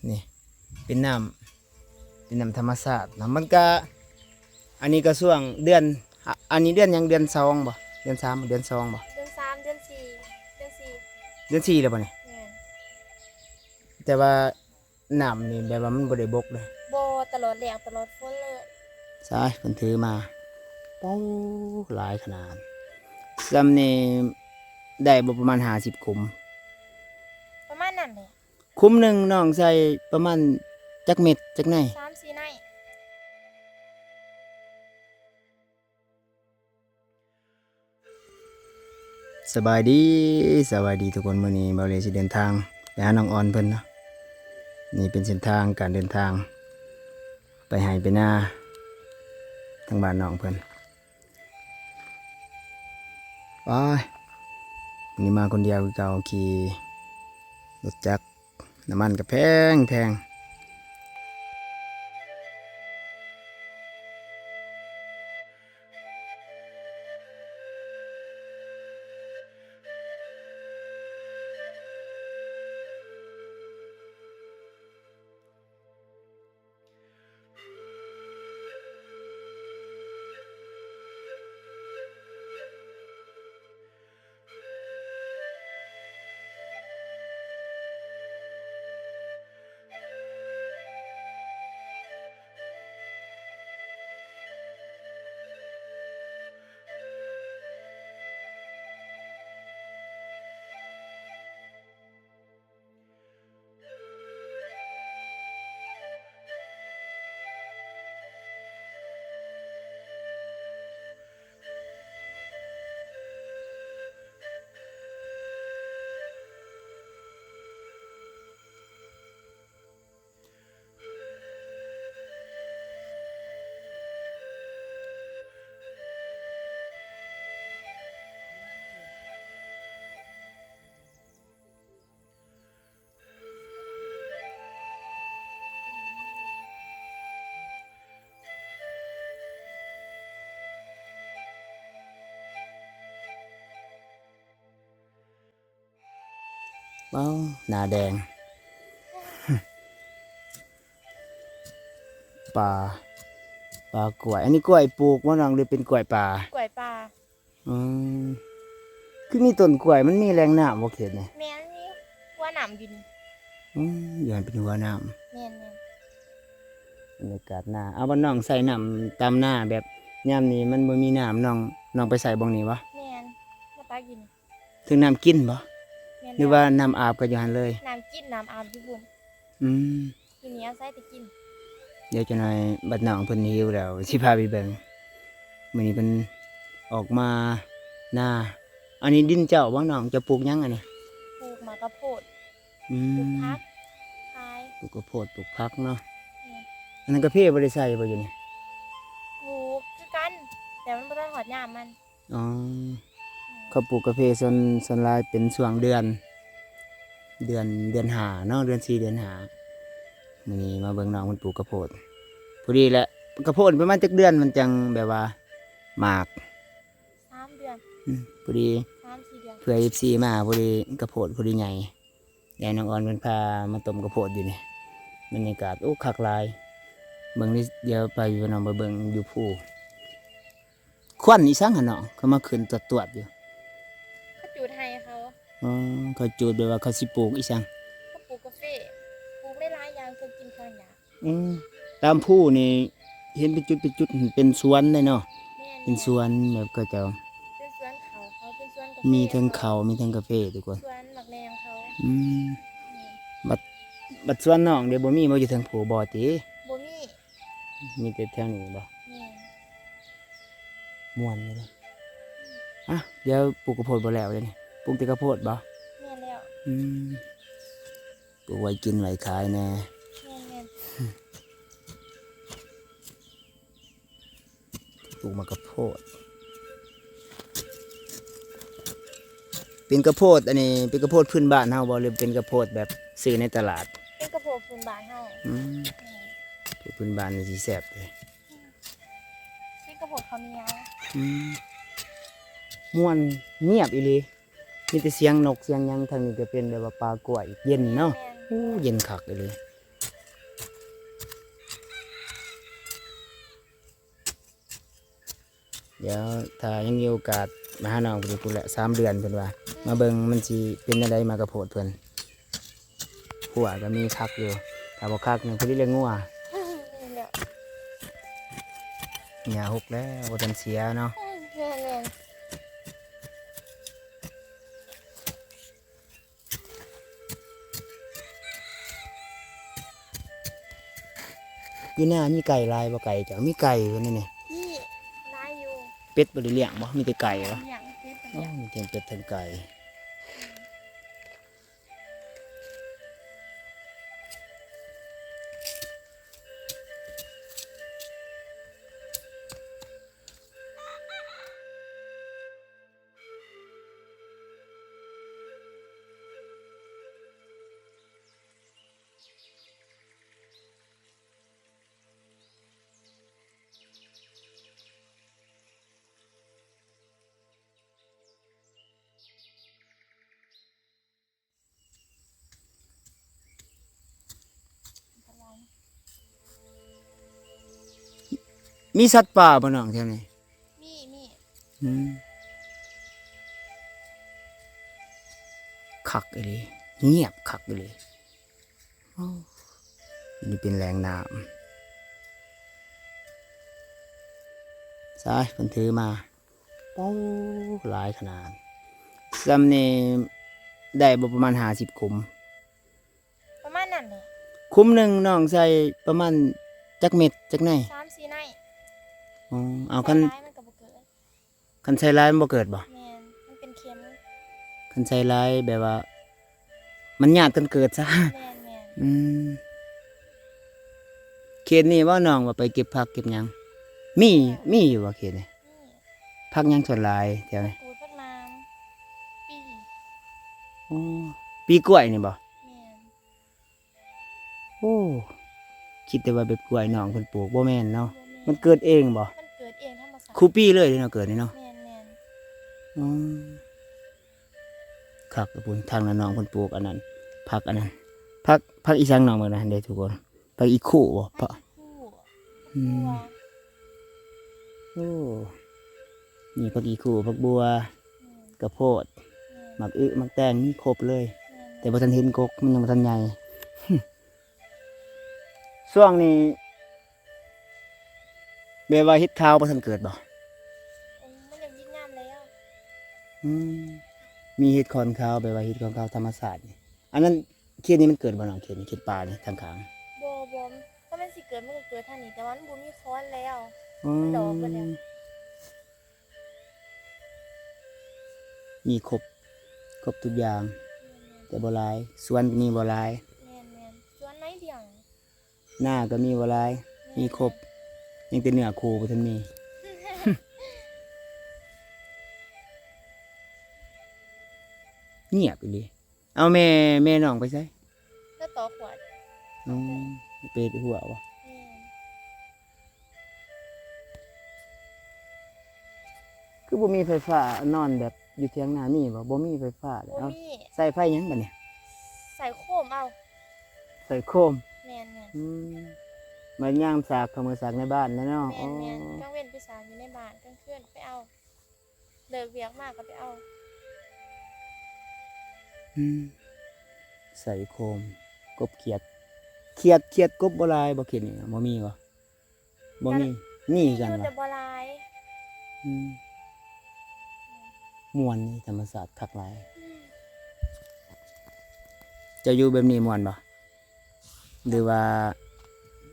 นี่เป็นน้ำธรรมชาตินะมันก็อันนี้ก็ช่วงเดือนอันนี้เดือนยังเดือน2บ่เดือน3เดือน2บ่เดือน3เดือน4เดือน4เดือน4แล้วบ่นี่แม่นแต่ว่าน้ำนี่แบบว่ามันบ่ได้บกเลยบ่ตลอดแล้งตลอดฝนเลยใช่เพิ่นถือมาเป้าหลายขนาดซ้ำนี่ได้บ่ประมาณ50คุมประมาณนั้นแหละคุมหนึงน้องใส่ประมาณจักเม็ดจักไหน3-4ไร่สบายดีทุกคนมื้อนี้เบาเลยสิเดินทางไปหาน้องออนเพิ่นเนาะนี่เป็นเส้นทางการเดินทางไปไห้ไปนาทางบ้านน้องเพิ่นไปวันนี้มาคนเดียวคือเก่าขี่รถจักรน้ำมันก็แพงเอ้าหน้าแดงปลากล้วยอันนี้กล้วยปลูกว่าน้องหรือเป็นกล้วยป่าก ล้วยป่าอืมคือมีต้นกล้วยมันมีแรงน้ำบ่เข็ดนี่ แม่นมีหัวหนำอยู่นี่ย้อนเป็นหัวน้ำแม่นบรรยากาศหน้าเอาบ้านน้องใส่น้ำตามหน้าแบบยามนี้มันบ่มีน้ำน้องไปใส่บ่งนี้วะแม่นมาตักอยู่นี่ถึงน้ำกินบ่แม่นหรือว่าน้ำอาบก็อยู่หันเลย น้ำกินน้ำอาบอยู่บุ่นอืมทีนี้อาศัยแต่กินเดี๋ยวจะหน่อยบัดน้องเพิ่นหิวแล้วสิพาไปเบิ่งมื้อนี้เพิ่นออกมาหน้าอันนี้ดินเจ้าบ่น้องจะปลูกหยังอันนี้ปลูกหมากกระโพดอืปลูกมพักขาย ปลูกข้าวโพดปลูกผักเนาะแม่น อันนั้นกาแฟบ่ได้ใส่บ่อยู่นี่ ปลูกคือกันแต่มันบ่ได้หอดยามมันอ๋อเขาปลูกกาแฟส่วนหลายเป็นช่วงเดือนห้าเนาะเดือน4เดือน5มื้อนี้มาเบิ่งน้องมันปลูกข้าวโพดพอดีแหละข้าวโพดประมาณจักเดือนมันจังแบบว่าหมาก3 เดือนพอดี 3-4 เดือนเพื่อ FC มาพอดีข้าวโพดพอดีใหญ่ยายน้องออนเพิ่นพามาต้มข้าวโพดอยู่นี่บรรยากาศโอ้คักหลายเบิ่งนี่เดี๋ยวไปอยู่น้องไปเบิ่งอยู่ภูควันอีสังหั่นเนาะเขามาขึ้นตรวจอยู่เขาจูดให้เขา อ๋อเขาจูดแบบว่าเขาสิปลูกอีสังเขาปลูกกาแฟปลูกได้หลายอย่างจนกินข้าวหยา ตามภูนี่เห็นเป็นจุดเป็นสวนเลยเนาะแม่นเป็นสวนแบบก็จะเป็นสวนเขาเป็นสวนกาแฟมีทั้งเขามีทั้งกาแฟทุกคนสวนหมักแดงเขาอืมแม่นบัดสวนน้องเดี๋ยวบ่มีบ่อยู่ทางภูบ่ติ บ่มี มีแต่แถวนี้บ่แม่นม่วนอยู่เลยอ่ะเดี๋ยวปลูกข้าวโพดบ่แล้วเดี๋ยวนี้ปลูกแต่ข้าวโพดบ่ แม่นแล้วอืมปลูกไว้กินไว้ขายแน่ แม่นปลูกมะกะโพดเป็นกระโพดอันนี้เป็นกระโพดพื้นบ้านเฮาบ่หรือเป็นกระโพดแบบซื้อในตลาดเป็นกระโพดพื้นบ้านเฮาอืมพื้นบ้านนี่สิแซ่บเลยเป็นกระโพดข้าวเหนียวอืมม่วนเงียบอีหลีมีแต่เสียงนกเสียงหยังทางนี้ก็เป็นแบบว่าปลากล้วยเย็นเนาะโอ้เย็นคักอีหลี เดี๋ยวถ้ายังมีโอกาสมาหาน้องเพิ่นพูดแหละ3 เดือนเพิ่นว่ามาเบิ่งมันสิเป็นจังไดมากระโพดเพิ่นหัวก็มีคักอยู่ถ้าบ่คักนี่เพิ่นสิเลี้ยงงัว นี่แหละ หญ้าหกแล้วบ่ทันเสียเนาะ แม่แม่น อยู่หน้ามีไก่ลายบ่ไก่จ้ะมีไก่เพิ่นนี่ พี่นายอยู่ เป็ดบ่ได้เลี้ยงบ่มีแต่ไก่เหรอ อย่างเฮ็ด อ๋อมีแต่เป็ดทั้งไก่มีสัตว์ป่าบ่น้องแถวนี้ มี อืมคักอีหลีเงียบคักอีหลีโอ้นี่เป็นแหล่งน้ำสายเพิ่นถือมาโอ้หลายขนาดซ้ำนี่ได้บ่ประมาณ50 คุม ประมาณนั้นเลย คุมหนึ่งน้องใส่ประมาณจักเม็ดจักไหน 3-4 ไน อ๋อเอาคัน ร้ายมันก็บ่เกิด คันใส่ร้ายมันบ่เกิดบ่ แม่นมันเป็นเข็ม คันใส่ร้ายแบบว่า มันญาติกันเกิดซะ แม่น อืมเขตนี้ว่าน้องว่าไปเก็บผักเก็บหยังมีอยู่ว่าเขตนี้ นี่ ผักหยังส่วนหลายแถวนี้ กูดพัดมามปี อ๋อปีกล้วยนี่บ่ แม่น โอ้คิดแต่ว่าแบบกล้วยน้องเพิ่นปลูกบ่แม่นเนาะ บ่แม่ มันเกิดเองบ่ มันเกิดเองธรรมชาติ คู่ปีเลยเนาะเกิดนี่เนาะ แม่น อ๋อคักกับพุ่นทางนั้นน้องเพิ่นปลูกอันนั้นผักอันนั้นผักอีสังน้องเบิ่งนะเด้ทุกคนผักอีคู่บ่ผัก ผู้ อื บั ม ว โอ้นี่ผักอีคู่ผักบัว แม่น กระโพด แม่น หมักอึหมักแตงนี่ครบเลย แม่น แต่บ่ทันเห็นกกมันยังบ่ทันใหญ่ ช่วงนี้แบบว่าเฮ็ดข้าวบ่ทันเกิดบ่ มันยังยิ่งงามแล้ว อืมมีเฮ็ดคอนข้าวแบบว่าเฮ็ดคอนข้าวธรรมชาตินี่อันนั้นเขตนี้มันเกิดบ่น้องเขตนี้เขตป่านี่ทางข้าง บ่ก็มันสิเกิดมันก็เกิดทางนี้แต่ว่ามันบ่มีค้อนแล้ว อืม ดอกเบิดแล้ว มีครบทุกอย่าง แต่บ่หลายสวนก็มีบ่หลาย แม่นสวนไม้เดียว หน้าก็มีบ่หลาย มีครบยังแต่เนื้อโคบ่ทันมี เงียบอีหลีเอาแม่น้องไปไส แล้วต่อขวด อืมไปหัววะ แม่น คือบ่มีไฟฟ้านอนแบบอยู่เถียงนามีบ่มีไฟฟ้าเลย บ่ เอา มี ใส่ไฟหยังบัดเนี่ย ใส่โคมเอา ใส่โคม แม่น อืมมายามสากเขามาสากในบ้านแล้วเนาะ แม่ อ๋อน กลางเว้นไปสานอยู่ในบ้านกลางคืนไปเอาเลิกเวียกมากก็ไปเอา อืมใส่โคมกบเขียดกบบ่หลายบ่เขียดนี่บ่มีบ่มีกัน อยู่ วะ แต่บ่หลาย อืมม่วนนี่ธรรมศาสตร์คักหลายจะอยู่แบบนี้ม่วนบ่หรือว่า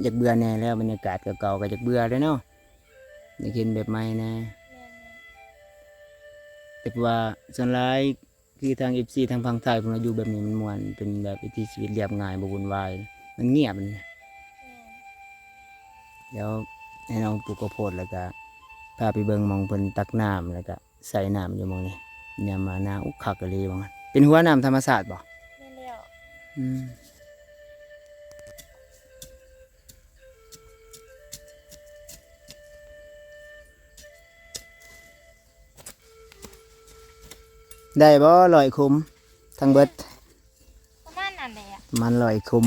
อยากเบื่อแน่แล้วบรรยากาศเก่าๆก็อยากเบื่อแล้วเนาะอยากเห็นแบบใหม่แน่ แม่น แต่ว่าส่วนหลายคือทาง FC ทางฝั่งไทยเพิ่นว่าอยู่แบบนี้มันม่วนเป็นแบบวิถีชีวิตเรียบง่ายบ่วุ่นวายมันเงียบมัน แม่น เดี๋ยวให้น้องปลูกข้าวโพดแล้วก็พาไปเบิ่งหมองเพิ่นตักน้ำแล้วก็ใส่น้ำอยู่หมองนี้ยามมาหน้าอุกคักกะเลยว่างั้นเป็นหัวน้ำธรรมชาติบ่ แม่นแล้ว อืมได้บ่ลอยคุ้มทั้งเบิด ประมาณนั้นแหละ มันลอยคุ้ม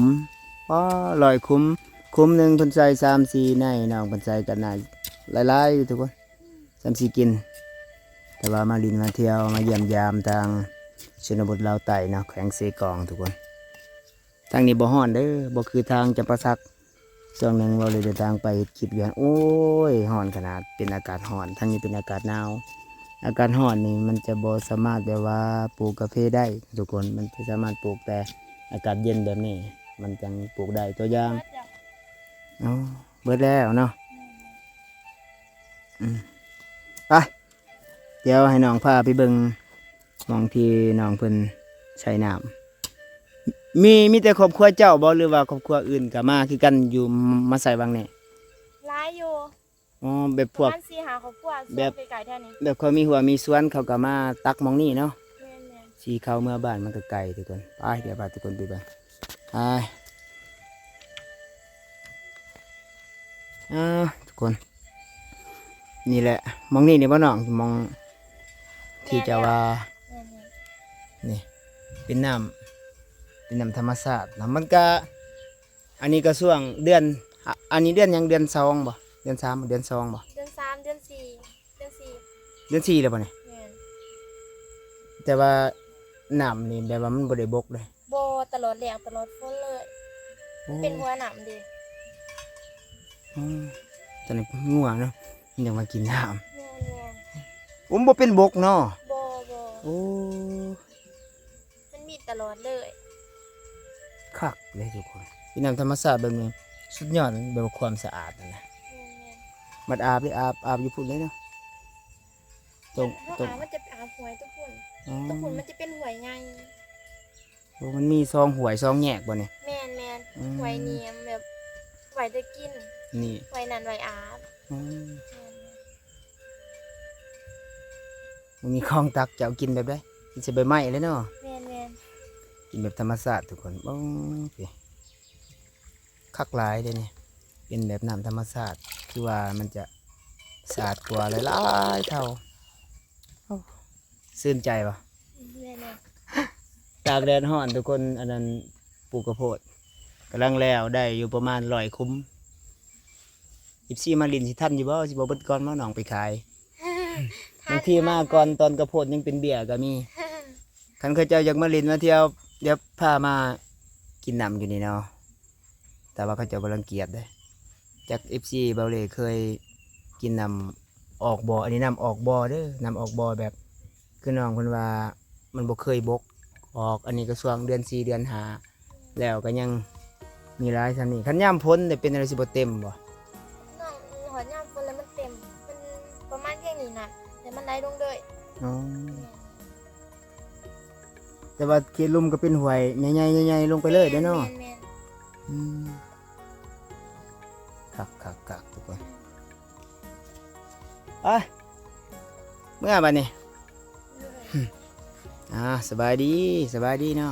อ๋อลอยคุ้มหนึ่งเพิ่นใส่3-4ในน้องเพิ่นใส่กันน่ะหลายๆอยู่ทุกคนใส่ ซ้ำสิกินแต่ว่ามาลินมาเที่ยวมาเยี่ยมยามทางชนบทลาวใต้เนาะแขวงเซกองทุกคนทางนี้บ่ฮ้อนเด้อบ่คือทางจำปาสักช่วงหนึงเราเลยเดินทางไปคลิปเรียนโอ้ยฮ้อนขนาดเป็นอากาศฮ้อนทางนี้เป็นอากาศหนาวอากาศฮ้อนนี่มันจะบ่สามารถแบบว่าปลูกกาแฟได้ทุกคนมันจะสามารถปลูกแต่อากาศเย็นแบบนี้มันจังปลูกได้ตัวอย่าง เบิดจ้ะ เอาเบิดแล้วเนาะไปเดี๋ยวให้น้องพาไปเบิ่งหมองที่น้องเพิ่นใช้น้ำมีแต่ครอบครัวเจ้าบ่หรือว่าครอบครัวอื่นก็มาคือกันอยู่มาใส่บางนี่ หลายอยู่ อ๋อแบบพ ประ วก มาณ4-5ครอบครัว แบบ ส่งไกลๆแท้นี้ แบบเขามีหัวมีสวนเขาก็มาตักหมองนี่เนาะ แม่น สีเข้าเมื่อบ้านมันก็ไกลทุกคนไปเดี๋ยวพาทุกคนไปเบิ่งไปทุกคนนี่แหละหมองนี่นี่บ่น้องหมองที่จะว่า ๆแม่น นี่เป็นน้ำธรรมชาตินะมันก็อันนี้ก็ช่วงเดือนอันนี้เดือนหยังเดือนสองบ่เดือนสามบ่เดือนสองบ่ ๆเดือน3เดือน4เดือน4 เดือนสี่แล้วบ่เนี่ย แม่น แต่ว่าน้ำนี่แบบว่ามันบ่ได้บกเลย บ่ตลอดแล้งตลอดฝนเลย โอ้ เป็นหัวหนำเด้ อืมตอนนี้ง่วงเนาะมันยังมากินน้ แม่น ำผมบ่เป็นบกเนาะ ๆบ่ โอ้ มันมีตลอดเลย คักเลยทุกคนเป็นน้ำธรรมชาติแบบนี้สุดยอดแบบว่าความสะอาดนะ แม่น มันอาบเลยอาบอยู่พุ่นเลยเนาะตรง ๆ ตรง มันจะอาบหวยทุกคน อ๋อ ทุกคนมันจะเป็นหวยไง โอ้มันมีซองหวยซองแยกบ่เนี่ย แม่น อืม หวยเนียมแบบหวยจะกิน นี่ หวยนันหวยอาบ อืม แม่น มันมีของตักจะเอากินแบบได้กินใส่ใบไม้เลยเนาะ แม่น กินแบบธรรมชาติทุกคนโอ้ยคักหลายเลยเนี่ยเป็นแบบน้ำธรรมชาติคือว่ามันจะสะอาดกว่าหลายๆเท่าโอ้ซื่นใจปะ แม่น ตากแดดห้อนทุกคนอันนั้นปลูกกระโพดกำลังแล้วได้อยู่ประมาณ100 คุ้ม14มาลินสิท่านอยู่บ่สิบ่เบิดก่อนมาหนองไปขายบางทีมาก่อนตอนกระโพดยังเป็นเบี้ยก็มีคันเคยเจ้าอยากมาลินมาเที่ยวเดี๋ยวพามากินน้ำอยู่นี่เนาะแต่ว่าเขาเจ้าบ่รังเกียจเด้จาก FC เบาเลยเคยกินน้ำออกบ่ออันนี้น้ำออกบ่อเด้อน้ำออกบ่อแบบคือน้องเพิ่นว่ามันบ่เคยบกออกอันนี้ก็ช่วงเดือน4เดือน5แล้วก็ยังมีหลายซั่นนี่คันยามพ้นได้เป็นอะไรสิบ่เต็มบ่ น้องหอดยามฝนแล้วมันเต็ม มันประมาณแค่นี้นะแต่มันไหลลงเลย อ๋อแต่ว่าเขตลุ่มก็เป็นห้วยใหญ่ๆใหญ่ๆลงไปเลยเด้อเนาะ แม่น อืมคักทุกคนไปเมื่อบัดนี้ สบายดีเนาะ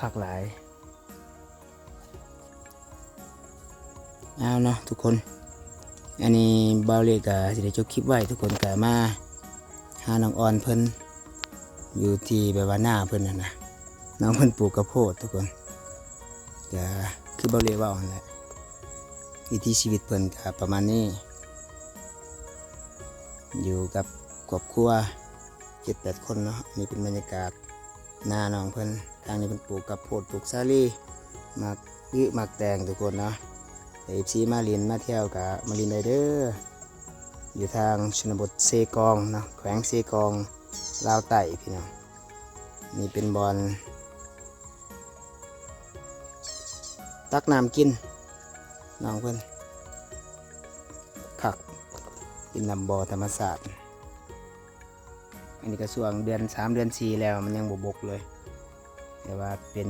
คักหลายเอาเนาะทุกคนอันนี้เบาเลยกะสิได้จบคลิปไว้ทุกคนกะมาหาน้องออนเพิ่นอยู่ที่แบบว่าหน้าเพิ่นน่ะนะน้องเพิ่นปลูกกระโพดทุกคนกะคือเบาเลยว่าอันแหละวิถีชีวิตเพิ่นกะประมาณนี้อยู่กับครอบครัว7-8 คนเนาะนี่เป็นบรรยากาศหน้าน้องเพิ่นทางนี้เพิ่นปลูกกระโพดปลูกสาลี่หมักแตงทุกคนเนาะแต่อีพีมาลินมาเที่ยวกับมาลินได้เด้ออยู่ทางชนบทเซกองเนาะแขวงเซกองลาวใต้พี่น้องนี่เป็นบอนตักน้ำกินน้องเพิ่นคักกินน้ำบ่อธรรมศาสตร์อันนี้ก็ช่วงเดือน3เดือน4แล้วมันยังบกเลยแต่ว่าเป็น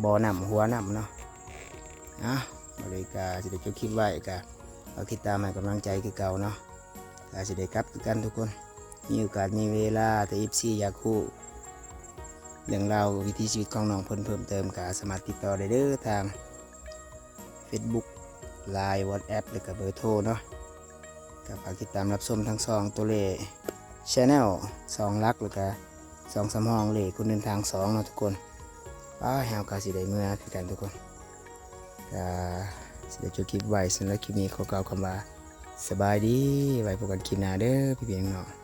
บ่อน้ำหัวน้ำเนาะบริการจะได้จบคลิปไว้กะเอาติดตามให้กำลังใจคือเก่าเนาะกาจะได้กลับกันทุกคนมีโอกาสมีเวลาแต่14อยากคู่เรื่องราววิถีชีวิตของน้องเพิ่มเติมกาสามารถติดต่อได้เด้อทาง Facebook Line WhatsApp หรือกับเบอร์โทรเนาะก็ฝากติดตามรับชมทั้ง2ตัวเลข Channel 2 ลักหรือกับ2-3 ห้องเลขคุณเดินทาง2เนาะทุกคนแฮวกาสิได้เมื่อคือกันทุกคนสิได้จบคลิปไว้สำหรับคลิปนี้ขอกล่าวคำว่า สบายดีไว้พบกันคลิปหน้าเด้อพี่ๆน้องๆ